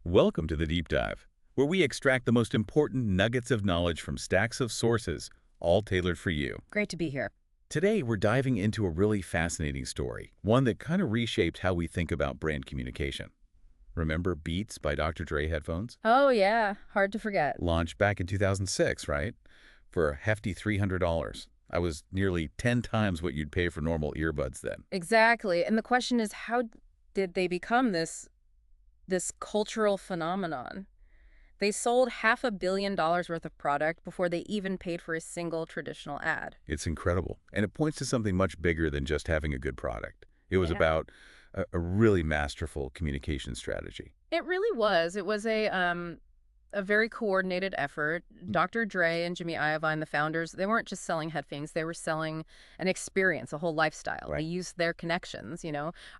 Welcome to the Deep Dive, where we extract the most important nuggets of knowledge from stacks of sources, all tailored for you. Great to be here. Today, we're diving into a really fascinating story, one that kind of reshaped how we think about brand communication. Remember Beats by Dr. Dre headphones? Oh, yeah. Hard to forget. Launched back in 2006, right? For a hefty $300. I was nearly 10 times what you'd pay for normal earbuds then. Exactly. And the question is, how did they become this cultural phenomenon? They sold $500 million worth of product before they even paid for a single traditional ad. It's incredible. And it points to something much bigger than just having a good product. It was Yeah. about a really masterful communication strategy. It really was. It was a very coordinated effort. Dr. Dre and Jimmy Iovine, the founders, they weren't just selling headphones. They were selling an experience, a whole lifestyle. They Right. used their connections,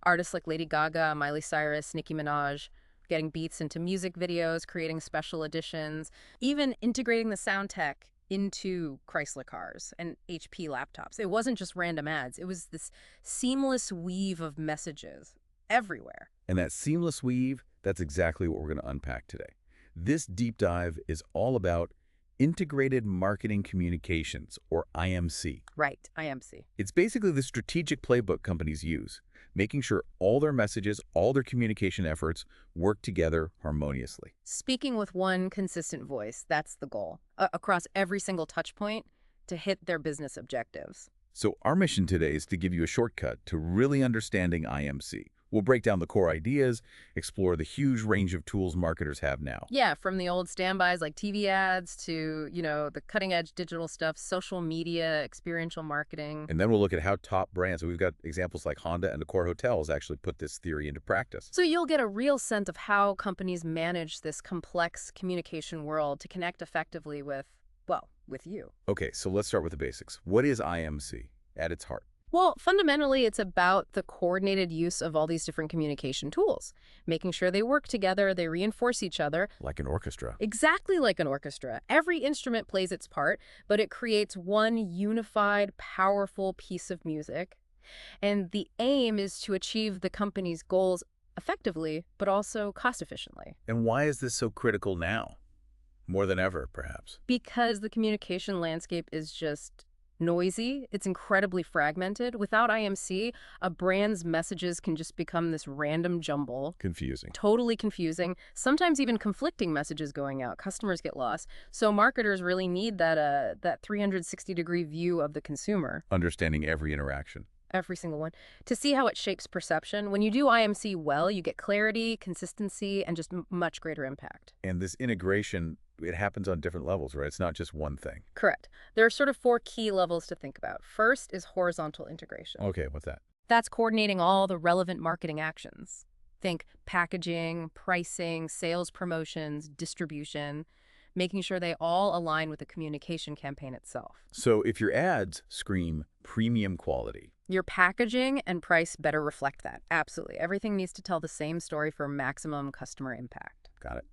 artists like Lady Gaga, Miley Cyrus, Nicki Minaj, getting Beats into music videos, creating special editions, even integrating the sound tech into Chrysler cars and HP laptops. It wasn't just random ads. It was this seamless weave of messages everywhere. And that seamless weave, that's exactly what we're going to unpack today. This deep dive is all about integrated marketing communications, or IMC. Right, IMC. It's basically the strategic playbook companies use, making sure all their messages, all their communication efforts work together harmoniously. Speaking with one consistent voice, that's the goal, across every single touch point to hit their business objectives. So our mission today is to give you a shortcut to really understanding IMC. We'll break down the core ideas, explore the huge range of tools marketers have now. Yeah, from the old standbys like TV ads to, the cutting edge digital stuff, social media, experiential marketing. And then we'll look at how top brands, so we've got examples like Honda and Accor Hotels actually put this theory into practice. So you'll get a real sense of how companies manage this complex communication world to connect effectively with you. Okay, so let's start with the basics. What is IMC at its heart? Well, fundamentally, it's about the coordinated use of all these different communication tools, making sure they work together, they reinforce each other. Like an orchestra. Exactly like an orchestra. Every instrument plays its part, but it creates one unified, powerful piece of music. And the aim is to achieve the company's goals effectively, but also cost efficiently. And why is this so critical now? More than ever, perhaps. Because the communication landscape is just noisy, it's incredibly fragmented. Without IMC, a brand's messages can just become this random jumble. Confusing. Totally confusing, sometimes even conflicting messages going out. Customers get lost. So marketers really need that 360-degree view of the consumer, Understanding every interaction. every single one, to see how it shapes perception. When you do IMC well, you get clarity, consistency, and just much greater impact. And this integration, it happens on different levels, right? It's not just one thing. Correct. There are sort of 4 key levels to think about. First is horizontal integration. Okay, what's that? That's coordinating all the relevant marketing actions. Think packaging, pricing, sales promotions, distribution, making sure they all align with the communication campaign itself. So if your ads scream premium quality, Your packaging and price better reflect that. Absolutely. Everything needs to tell the same story for maximum customer impact. got it.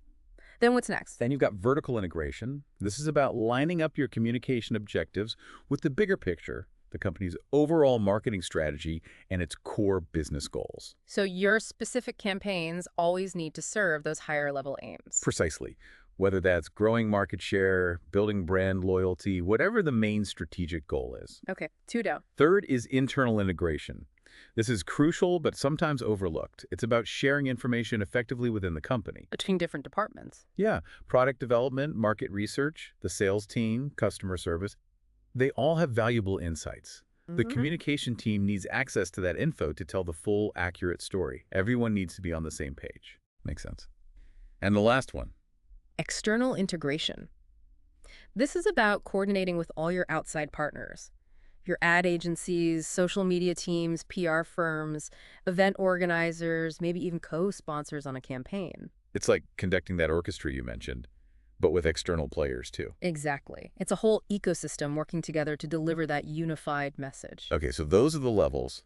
Then what's next? Then you've got vertical integration. This is about lining up your communication objectives with the bigger picture, the company's overall marketing strategy, and its core business goals. So your specific campaigns always need to serve those higher level aims. Precisely. Whether that's growing market share, building brand loyalty, whatever the main strategic goal is. Okay, 2 down. Third is internal integration. This is crucial, but sometimes overlooked. It's about sharing information effectively within the company. Between different departments. Yeah, product development, market research, the sales team, customer service, they all have valuable insights. The Mhm. communication team needs access to that info to tell the full, accurate story. Everyone needs to be on the same page. Makes sense. And the last one. External integration. This is about coordinating with all your outside partners. Your ad agencies, social media teams, PR firms, event organizers, maybe even co-sponsors on a campaign. It's like conducting that orchestra you mentioned, but with external players too. Exactly. It's a whole ecosystem working together to deliver that unified message. Okay, so those are the levels,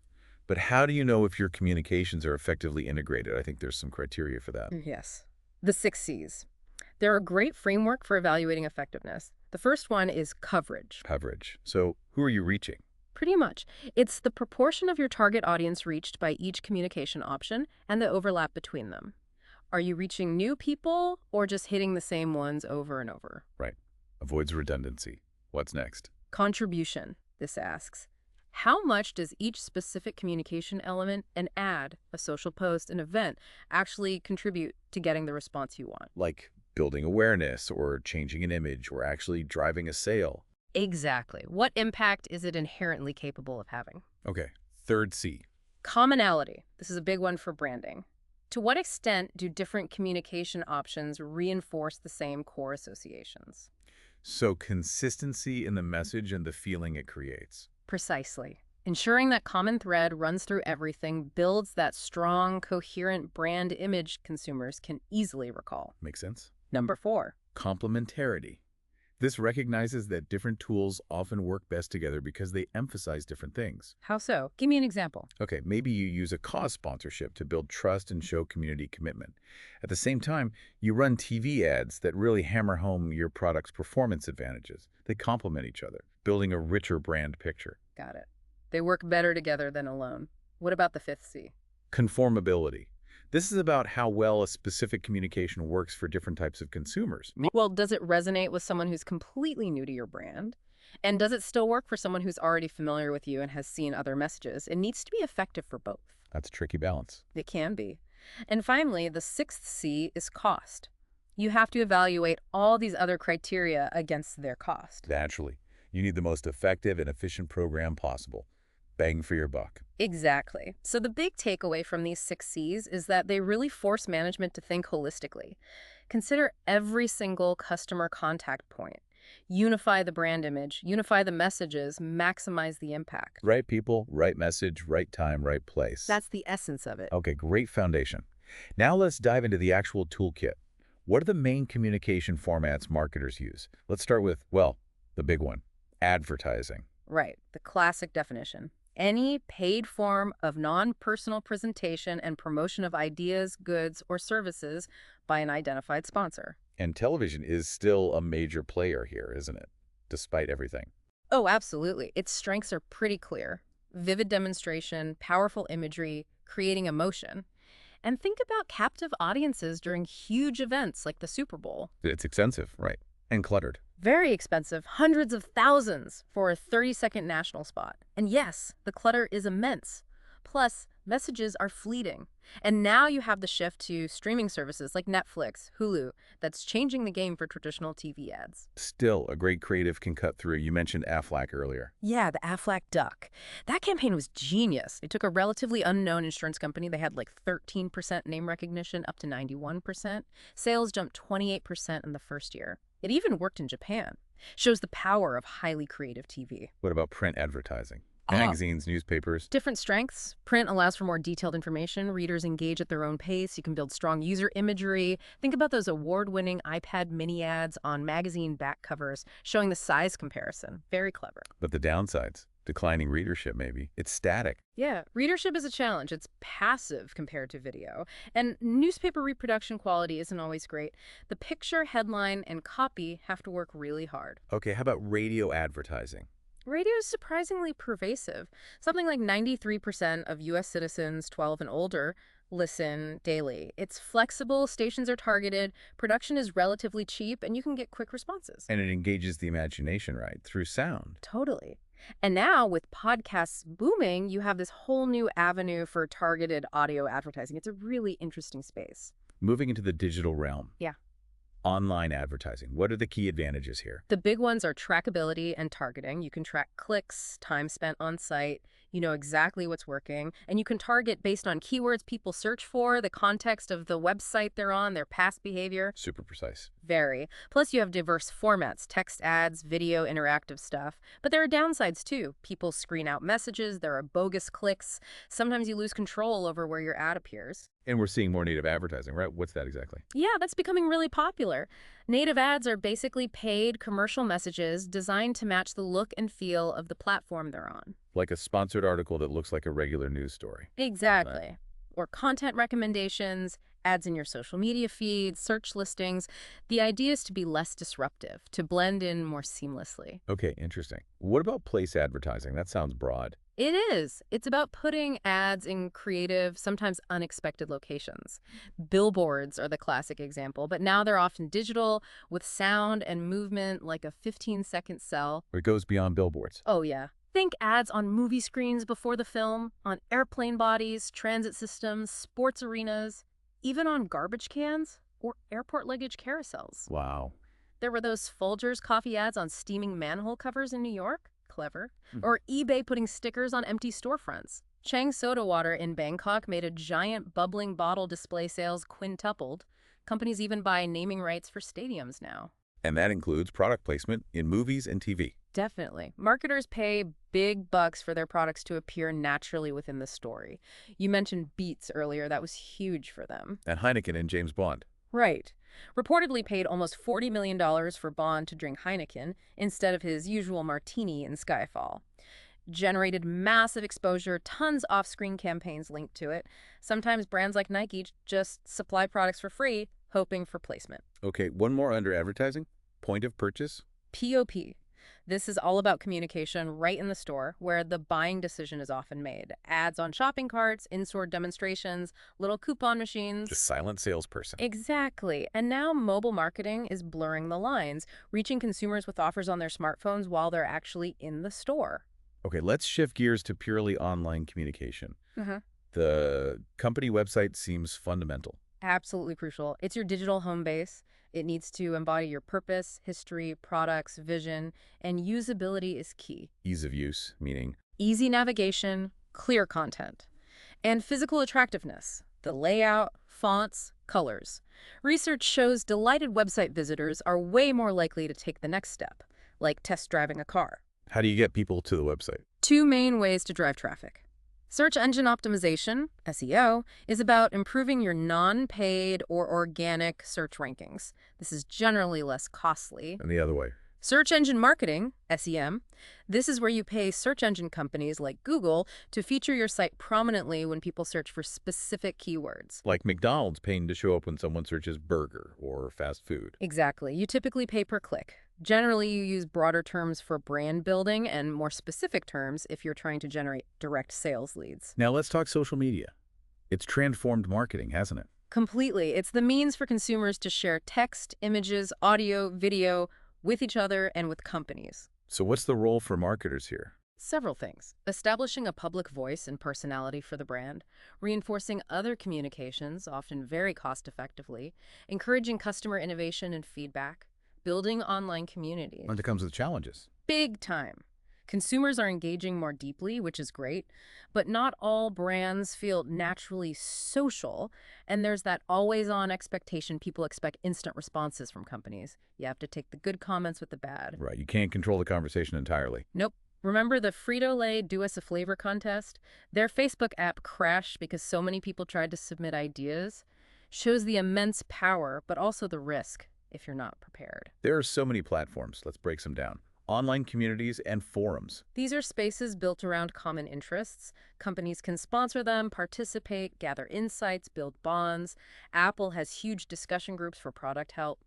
but how do you know if your communications are effectively integrated? I think there's some criteria for that. Yes. The 6 C's. They're a great framework for evaluating effectiveness. The first one is coverage. Coverage. So who are you reaching? Pretty much. It's the proportion of your target audience reached by each communication option and the overlap between them. Are you reaching new people or just hitting the same ones over and over? Right. Avoids redundancy. What's next? Contribution, this asks. How much does each specific communication element, an ad, a social post, an event, actually contribute to getting the response you want? Like building awareness or changing an image or actually driving a sale. Exactly. What impact is it inherently capable of having? Okay. Third C. Commonality. This is a big one for branding. To what extent do different communication options reinforce the same core associations? So consistency in the message and the feeling it creates. Precisely. Ensuring that common thread runs through everything builds that strong, coherent brand image consumers can easily recall. Makes sense? Number 4. Complementarity. This recognizes that different tools often work best together because they emphasize different things. How so? Give me an example. Okay, maybe you use a cause sponsorship to build trust and show community commitment. At the same time, you run TV ads that really hammer home your product's performance advantages. They complement each other, building a richer brand picture. Got it. They work better together than alone. What about the 5th C? Conformability. This is about how well a specific communication works for different types of consumers. Well, does it resonate with someone who's completely new to your brand? And does it still work for someone who's already familiar with you and has seen other messages? It needs to be effective for both. That's a tricky balance. It can be. And finally, the 6th C is cost. You have to evaluate all these other criteria against their cost. Naturally, you need the most effective and efficient program possible. Bang for your buck. Exactly. So the big takeaway from these 6 C's is that they really force management to think holistically. Consider every single customer contact point. Unify the brand image, unify the messages, maximize the impact. Right people, right message, right time, right place. That's the essence of it. Okay, great foundation. Now let's dive into the actual toolkit. What are the main communication formats marketers use? Let's start with, well, the big one, advertising. Right, the classic definition. Any paid form of non-personal presentation and promotion of ideas, goods, or services by an identified sponsor. And television is still a major player here, isn't it? Despite everything. Oh, absolutely. Its strengths are pretty clear. Vivid demonstration, powerful imagery, creating emotion. And think about captive audiences during huge events like the Super Bowl. It's extensive, right? And cluttered. Very expensive, hundreds of thousands for a 30-second national spot. And yes, the clutter is immense. Plus, messages are fleeting. And now you have the shift to streaming services like Netflix, Hulu, that's changing the game for traditional TV ads. Still, a great creative can cut through. You mentioned Aflac earlier. Yeah, the Aflac Duck. That campaign was genius. It took a relatively unknown insurance company. They had like 13% name recognition, up to 91%. Sales jumped 28% in the first year. It even worked in Japan. Shows the power of highly creative TV. What about print advertising? Magazines, newspapers. Different strengths. Print allows for more detailed information. Readers engage at their own pace. You can build strong user imagery. Think about those award-winning iPad mini ads on magazine back covers showing the size comparison. Very clever. But the downsides? Declining readership, maybe. It's static. Yeah, readership is a challenge. It's passive compared to video. And newspaper reproduction quality isn't always great. The picture, headline, and copy have to work really hard. Okay, how about radio advertising? Radio is surprisingly pervasive. Something like 93% of U.S. citizens 12 and older listen daily. It's flexible, stations are targeted, production is relatively cheap, and you can get quick responses. And it engages the imagination, right? Through sound. Totally. And now with podcasts booming, you have this whole new avenue for targeted audio advertising. It's a really interesting space. Moving into the digital realm. Yeah. Online advertising. What are the key advantages here? The big ones are trackability and targeting. You can track clicks, time spent on site. You know exactly what's working. And you can target based on keywords people search for, the context of the website they're on, their past behavior. Super precise. Very. Plus, you have diverse formats, text ads, video, interactive stuff. But there are downsides, too. People screen out messages. There are bogus clicks. Sometimes you lose control over where your ad appears. And we're seeing more native advertising, right? What's that exactly? Yeah, that's becoming really popular. Native ads are basically paid commercial messages designed to match the look and feel of the platform they're on. Like a sponsored article that looks like a regular news story. Exactly. Right. Or content recommendations, ads in your social media feeds, search listings. The idea is to be less disruptive, to blend in more seamlessly. Okay, interesting. What about place advertising? That sounds broad. It is. It's about putting ads in creative, sometimes unexpected locations. Billboards are the classic example, but now they're often digital with sound and movement like a 15-second cell. It goes beyond billboards. Oh, yeah. Think ads on movie screens before the film, on airplane bodies, transit systems, sports arenas, even on garbage cans or airport luggage carousels. Wow. There were those Folgers coffee ads on steaming manhole covers in New York. Clever. Or eBay putting stickers on empty storefronts. Chang Soda Water in Bangkok made a giant bubbling bottle display sales quintupled. Companies even buy naming rights for stadiums now. And that includes product placement in movies and TV. Definitely. Marketers pay big bucks for their products to appear naturally within the story. You mentioned Beats earlier. That was huge for them. And Heineken in James Bond. Right. Reportedly paid almost $40 million for Bond to drink Heineken instead of his usual martini in Skyfall. Generated massive exposure, tons off-screen campaigns linked to it. Sometimes brands like Nike just supply products for free, hoping for placement. Okay, one more under advertising. Point of purchase. POP. This is all about communication right in the store, where the buying decision is often made. Ads on shopping carts, in-store demonstrations, little coupon machines. The silent salesperson. Exactly. And now mobile marketing is blurring the lines, reaching consumers with offers on their smartphones while they're actually in the store. Okay, let's shift gears to purely online communication. Mm-hmm. The company website seems fundamental. Absolutely crucial. It's your digital home base. It needs to embody your purpose, history, products, vision, and usability is key. Ease of use, meaning Easy navigation, clear content, and physical attractiveness, the layout, fonts, colors. Research shows delighted website visitors are way more likely to take the next step, like test driving a car. how do you get people to the website? Two main ways to drive traffic. Search engine optimization, SEO, is about improving your non-paid or organic search rankings. This is generally less costly. And the other way. Search engine marketing, SEM, this is where you pay search engine companies like Google to feature your site prominently when people search for specific keywords. Like McDonald's paying to show up when someone searches burger or fast food. Exactly. You typically pay per click. Generally, you use broader terms for brand building and more specific terms if you're trying to generate direct sales leads. Now let's talk social media. It's transformed marketing, hasn't it? Completely. It's the means for consumers to share text, images, audio, video with each other and with companies. So what's the role for marketers here? Several things. Establishing a public voice and personality for the brand, reinforcing other communications, often very cost-effectively, encouraging customer innovation and feedback, building online communities. And it comes with challenges. Big time. Consumers are engaging more deeply, which is great, but not all brands feel naturally social, and there's that always-on expectation. People expect instant responses from companies. You have to take the good comments with the bad. Right, you can't control the conversation entirely. Nope. Remember the Frito-Lay Do Us a Flavor contest? Their Facebook app crashed because so many people tried to submit ideas. Shows the immense power, but also the risk if you're not prepared. There are so many platforms. Let's break some down. Online communities and forums. These are spaces built around common interests. Companies can sponsor them, participate, gather insights, build bonds. Apple has huge discussion groups for product help.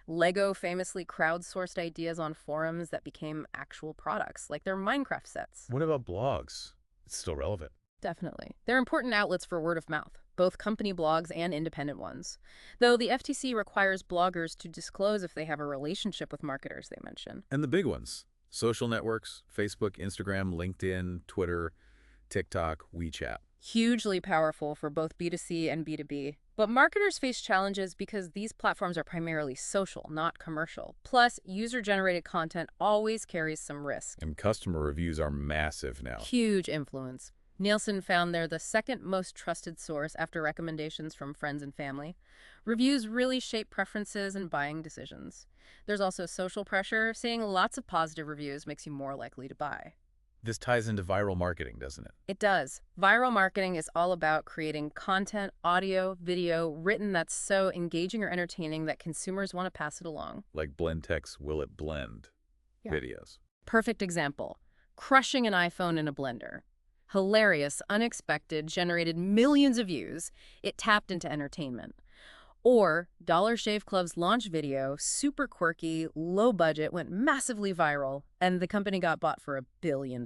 Lego famously crowdsourced ideas on forums that became actual products, like their Minecraft sets. What about blogs? It's still relevant. Definitely. They're important outlets for word of mouth, both company blogs and independent ones. Though the FTC requires bloggers to disclose if they have a relationship with marketers, they mention. And the big ones. Social networks, Facebook, Instagram, LinkedIn, Twitter, TikTok, WeChat. Hugely powerful for both B2C and B2B. But marketers face challenges because these platforms are primarily social, not commercial. Plus, user-generated content always carries some risk. And customer reviews are massive now. Huge influence. Nielsen found they're the second most trusted source after recommendations from friends and family. Reviews really shape preferences and buying decisions. There's also social pressure. Seeing lots of positive reviews makes you more likely to buy. This ties into viral marketing, doesn't it? It does. Viral marketing is all about creating content, audio, video, written that's so engaging or entertaining that consumers want to pass it along. Like Blendtex Will It Blend videos. Perfect example. Crushing an iPhone in a blender. Hilarious, unexpected, generated millions of views. It tapped into entertainment. Or Dollar Shave Club's launch video, super quirky, low budget, went massively viral, and the company got bought for $1 billion.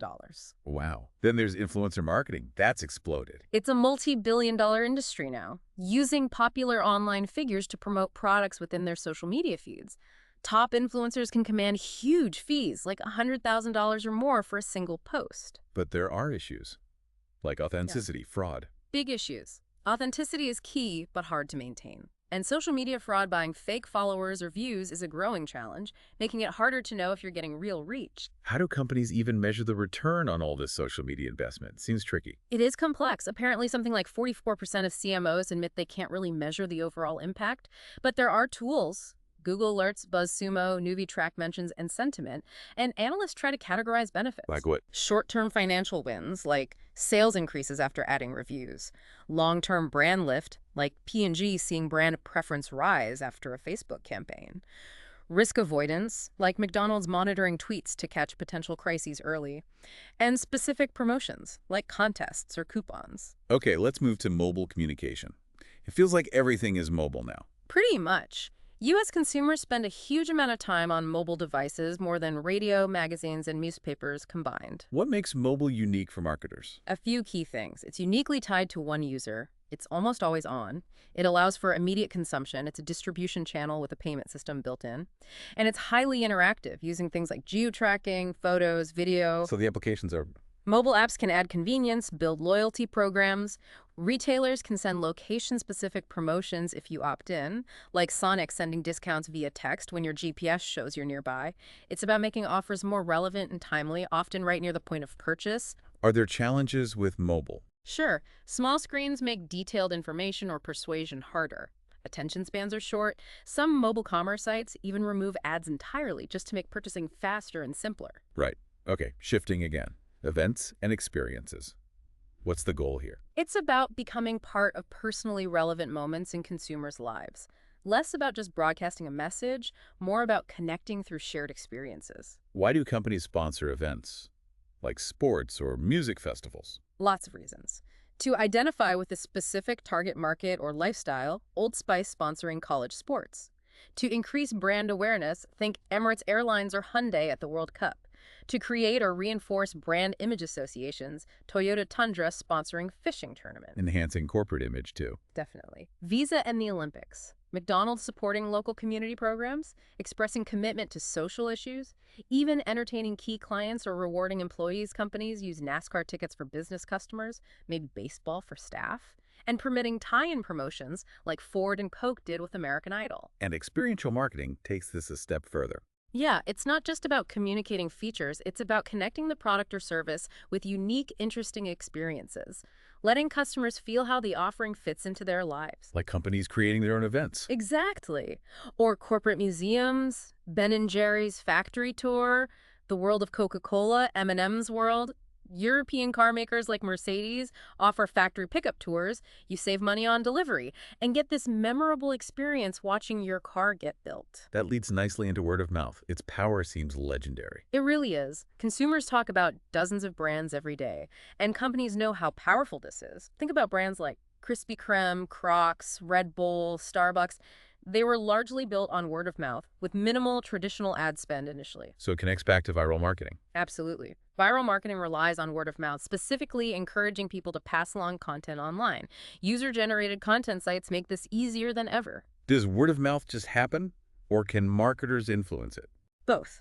Wow. Then there's influencer marketing. That's exploded. It's a multi-billion-dollar industry now, using popular online figures to promote products within their social media feeds. Top influencers can command huge fees, like $100,000 or more for a single post. But there are issues, like authenticity, fraud. Big issues. Authenticity is key, but hard to maintain. And social media fraud, buying fake followers or views, is a growing challenge, making it harder to know if you're getting real reach. How do companies even measure the return on all this social media investment? Seems tricky. It is complex. Apparently, something like 44% of CMOs admit they can't really measure the overall impact, but there are tools. Google Alerts, BuzzSumo, NuviTrack mentions, and Sentiment, and analysts try to categorize benefits. Like what? Short-term financial wins, like sales increases after adding reviews. Long-term brand lift, like P&G seeing brand preference rise after a Facebook campaign. Risk avoidance, like McDonald's monitoring tweets to catch potential crises early. And specific promotions, like contests or coupons. Okay, let's move to mobile communication. It feels like everything is mobile now. Pretty much. U.S. consumers spend a huge amount of time on mobile devices, more than radio, magazines, and newspapers combined. What makes mobile unique for marketers? A few key things. It's uniquely tied to one user. It's almost always on. It allows for immediate consumption. It's a distribution channel with a payment system built in. And it's highly interactive, using things like geo-tracking, photos, video. So the applications are... Mobile apps can add convenience, build loyalty programs. Retailers can send location-specific promotions if you opt in, like Sonic sending discounts via text when your GPS shows you're nearby. It's about making offers more relevant and timely, often right near the point of purchase. Are there challenges with mobile? Sure, small screens make detailed information or persuasion harder. Attention spans are short. Some mobile commerce sites even remove ads entirely just to make purchasing faster and simpler. Right. Okay, shifting again. Events and experiences. What's the goal here? It's about becoming part of personally relevant moments in consumers' lives. Less about just broadcasting a message, more about connecting through shared experiences. Why do companies sponsor events, like sports or music festivals? Lots of reasons. To identify with a specific target market or lifestyle, Old Spice sponsoring college sports. To increase brand awareness, think Emirates Airlines or Hyundai at the World Cup. To create or reinforce brand image associations, Toyota Tundra sponsoring fishing tournament. Enhancing corporate image, too. Definitely. Visa and the Olympics. McDonald's supporting local community programs, expressing commitment to social issues, even entertaining key clients or rewarding employees. Companies use NASCAR tickets for business customers, maybe baseball for staff, and permitting tie-in promotions like Ford and Coke did with American Idol. And experiential marketing takes this a step further. Yeah, it's not just about communicating features, it's about connecting the product or service with unique, interesting experiences, letting customers feel how the offering fits into their lives. Like companies creating their own events. Exactly. Or corporate museums, Ben & Jerry's factory tour, the world of Coca-Cola, M&M's world. European car makers like Mercedes offer factory pickup tours. You save money on delivery and get this memorable experience watching your car get built. That leads nicely into word of mouth. Its power seems legendary. It really is. Consumers talk about dozens of brands every day, and companies know how powerful this is. Think about brands like Krispy Kreme, Crocs, Red Bull, Starbucks. They were largely built on word of mouth, with minimal traditional ad spend initially. So it connects back to viral marketing. Absolutely. Viral marketing relies on word of mouth, specifically encouraging people to pass along content online. User-generated content sites make this easier than ever. Does word of mouth just happen, or can marketers influence it? Both.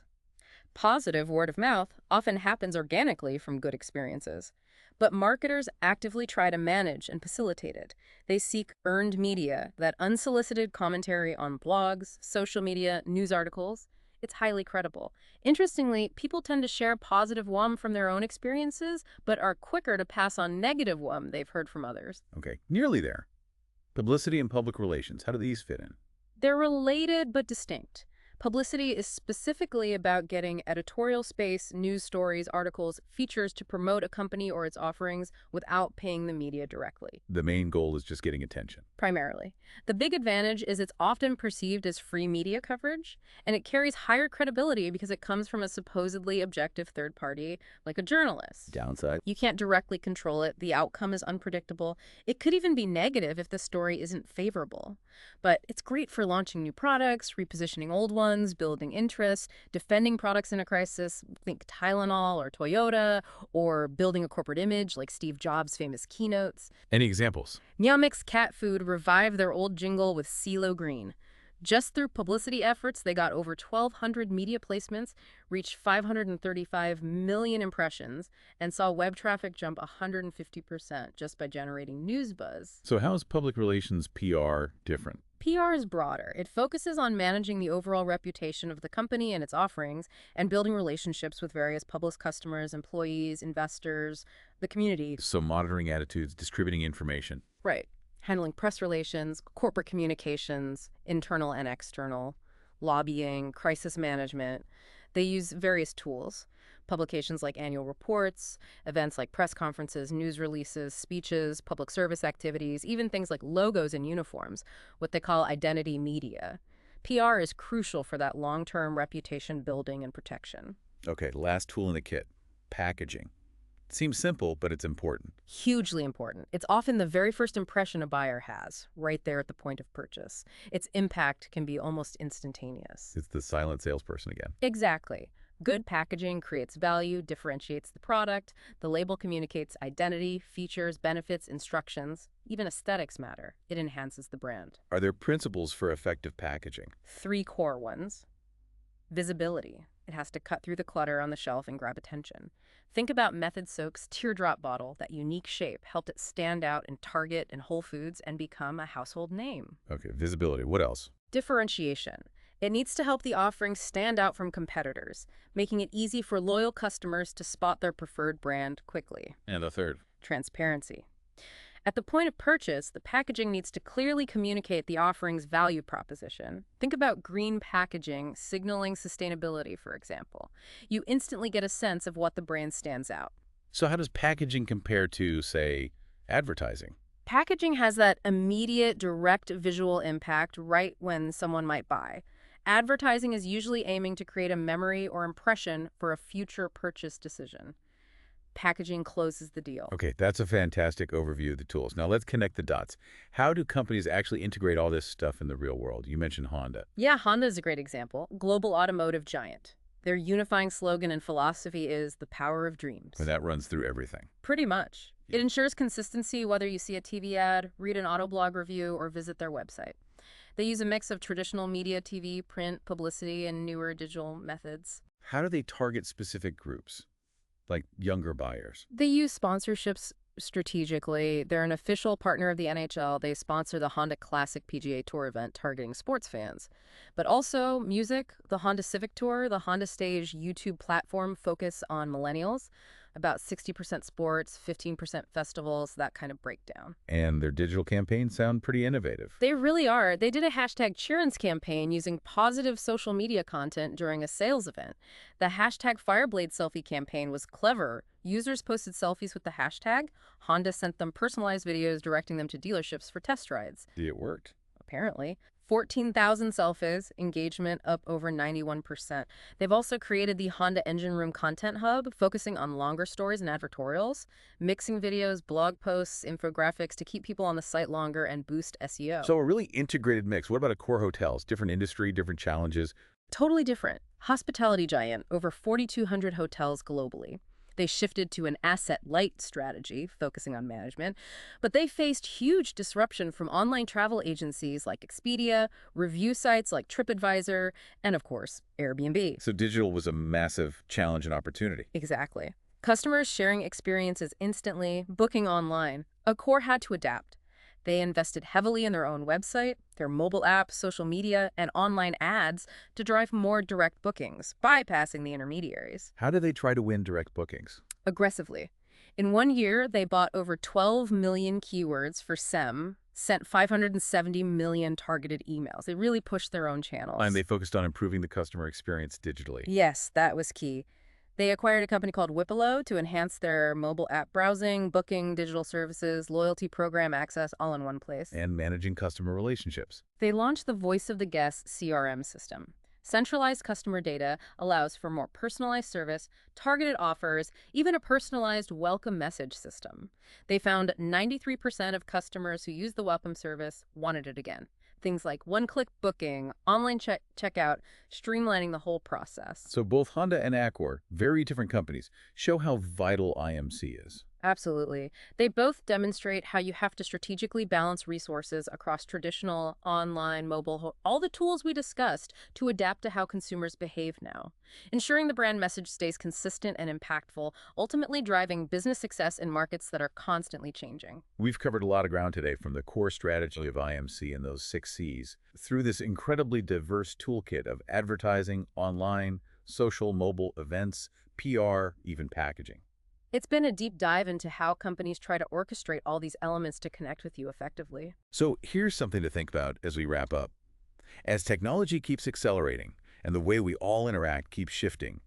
Positive word of mouth often happens organically from good experiences, but marketers actively try to manage and facilitate it. They seek earned media, that unsolicited commentary on blogs, social media, news articles. It's highly credible. Interestingly, people tend to share positive WUM from their own experiences, but are quicker to pass on negative WUM they've heard from others. Okay, nearly there. Publicity and public relations, how do these fit in? They're related but distinct. Publicity is specifically about getting editorial space, news stories, articles, features to promote a company or its offerings without paying the media directly. The main goal is just getting attention. Primarily. The big advantage is it's often perceived as free media coverage, and it carries higher credibility because it comes from a supposedly objective third party, like a journalist. Downside? You can't directly control it. The outcome is unpredictable. It could even be negative if the story isn't favorable. But it's great for launching new products, repositioning old ones, building interest, defending products in a crisis, think Tylenol or Toyota, or building a corporate image like Steve Jobs' famous keynotes. Any examples? Meow Mix cat food revived their old jingle with CeeLo Green. Just through publicity efforts, they got over 1,200 media placements, reached 535 million impressions, and saw web traffic jump 150% just by generating news buzz. So how is public relations PR different? PR is broader. It focuses on managing the overall reputation of the company and its offerings and building relationships with various public customers, employees, investors, the community. So monitoring attitudes, distributing information. Right. Handling press relations, corporate communications, internal and external, lobbying, crisis management. They use various tools, publications like annual reports, events like press conferences, news releases, speeches, public service activities, even things like logos and uniforms, what they call identity media. PR is crucial for that long-term reputation building and protection. Okay, last tool in the kit, packaging. Seems simple, but it's important. Hugely important. It's often the very first impression a buyer has, right there at the point of purchase. Its impact can be almost instantaneous. It's the silent salesperson again. Exactly. Good packaging creates value, differentiates the product. The label communicates identity, features, benefits, instructions. Even aesthetics matter. It enhances the brand. Are there principles for effective packaging? 3 core ones. Visibility. It has to cut through the clutter on the shelf and grab attention. Think about Method Soak's teardrop bottle. That unique shape helped it stand out in Target and Whole Foods and become a household name. Okay, visibility. What else? Differentiation. It needs to help the offering stand out from competitors, making it easy for loyal customers to spot their preferred brand quickly. And the third? Transparency. At the point of purchase, the packaging needs to clearly communicate the offering's value proposition. Think about green packaging signaling sustainability, for example. You instantly get a sense of what the brand stands out. So how does packaging compare to, say, advertising? Packaging has that immediate, direct visual impact right when someone might buy. Advertising is usually aiming to create a memory or impression for a future purchase decision. Packaging closes the deal. Okay, that's a fantastic overview of the tools. Now let's connect the dots. How do companies actually integrate all this stuff in the real world? You mentioned Honda. Yeah, Honda is a great example. Global automotive giant. Their unifying slogan and philosophy is the power of dreams. And that runs through everything. Pretty much. It ensures consistency whether you see a TV ad, read an Autoblog review, or visit their website. They use a mix of traditional media, TV, print, publicity, and newer digital methods. How do they target specific groups, like younger buyers? They use sponsorships strategically. They're an official partner of the NHL. They sponsor the Honda Classic PGA Tour event targeting sports fans. But also music, the Honda Civic Tour, the Honda Stage YouTube platform focus on millennials. About 60% sports, 15% festivals, that kind of breakdown. And their digital campaigns sound pretty innovative. They really are. They did a hashtag Cheerin's campaign using positive social media content during a sales event. The hashtag Fireblade selfie campaign was clever. Users posted selfies with the hashtag. Honda sent them personalized videos directing them to dealerships for test rides. It worked. Apparently. 14,000 selfies, engagement up over 91%. They've also created the Honda Engine Room Content Hub, focusing on longer stories and advertorials, mixing videos, blog posts, infographics to keep people on the site longer and boost SEO. So a really integrated mix. What about Accor hotels? Different industry, different challenges? Totally different. Hospitality giant, over 4,200 hotels globally. They shifted to an asset-light strategy, focusing on management, but they faced huge disruption from online travel agencies like Expedia, review sites like TripAdvisor, and of course, Airbnb. So digital was a massive challenge and opportunity. Exactly. Customers sharing experiences instantly, booking online. Accor had to adapt. They invested heavily in their own website, their mobile app, social media, and online ads to drive more direct bookings, bypassing the intermediaries. How do they try to win direct bookings? Aggressively. In 1 year, they bought over 12 million keywords for SEM, sent 570 million targeted emails. They really pushed their own channels. And they focused on improving the customer experience digitally. Yes, that was key. They acquired a company called Whippelo to enhance their mobile app browsing, booking, digital services, loyalty program access, all in one place. And managing customer relationships. They launched the Voice of the Guest CRM system. Centralized customer data allows for more personalized service, targeted offers, even a personalized welcome message system. They found 93% of customers who used the welcome service wanted it again. Things like one-click booking, online checkout, streamlining the whole process. So both Honda and Accor, very different companies, show how vital IMC is. Absolutely. They both demonstrate how you have to strategically balance resources across traditional, online, mobile, all the tools we discussed to adapt to how consumers behave now. Ensuring the brand message stays consistent and impactful, ultimately driving business success in markets that are constantly changing. We've covered a lot of ground today, from the core strategy of IMC and those 6 C's, through this incredibly diverse toolkit of advertising, online, social, mobile, events, PR, even packaging. It's been a deep dive into how companies try to orchestrate all these elements to connect with you effectively. So here's something to think about as we wrap up. As technology keeps accelerating and the way we all interact keeps shifting,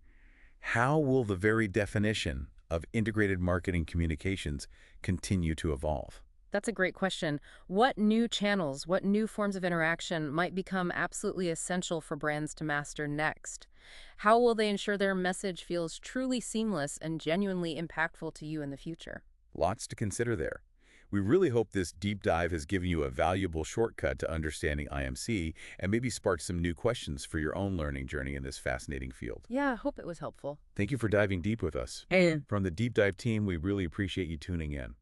how will the very definition of integrated marketing communications continue to evolve? That's a great question. What new channels, what new forms of interaction might become absolutely essential for brands to master next? How will they ensure their message feels truly seamless and genuinely impactful to you in the future? Lots to consider there. We really hope this deep dive has given you a valuable shortcut to understanding IMC and maybe sparked some new questions for your own learning journey in this fascinating field. Yeah, I hope it was helpful. Thank you for diving deep with us. And From the Deep Dive team, we really appreciate you tuning in.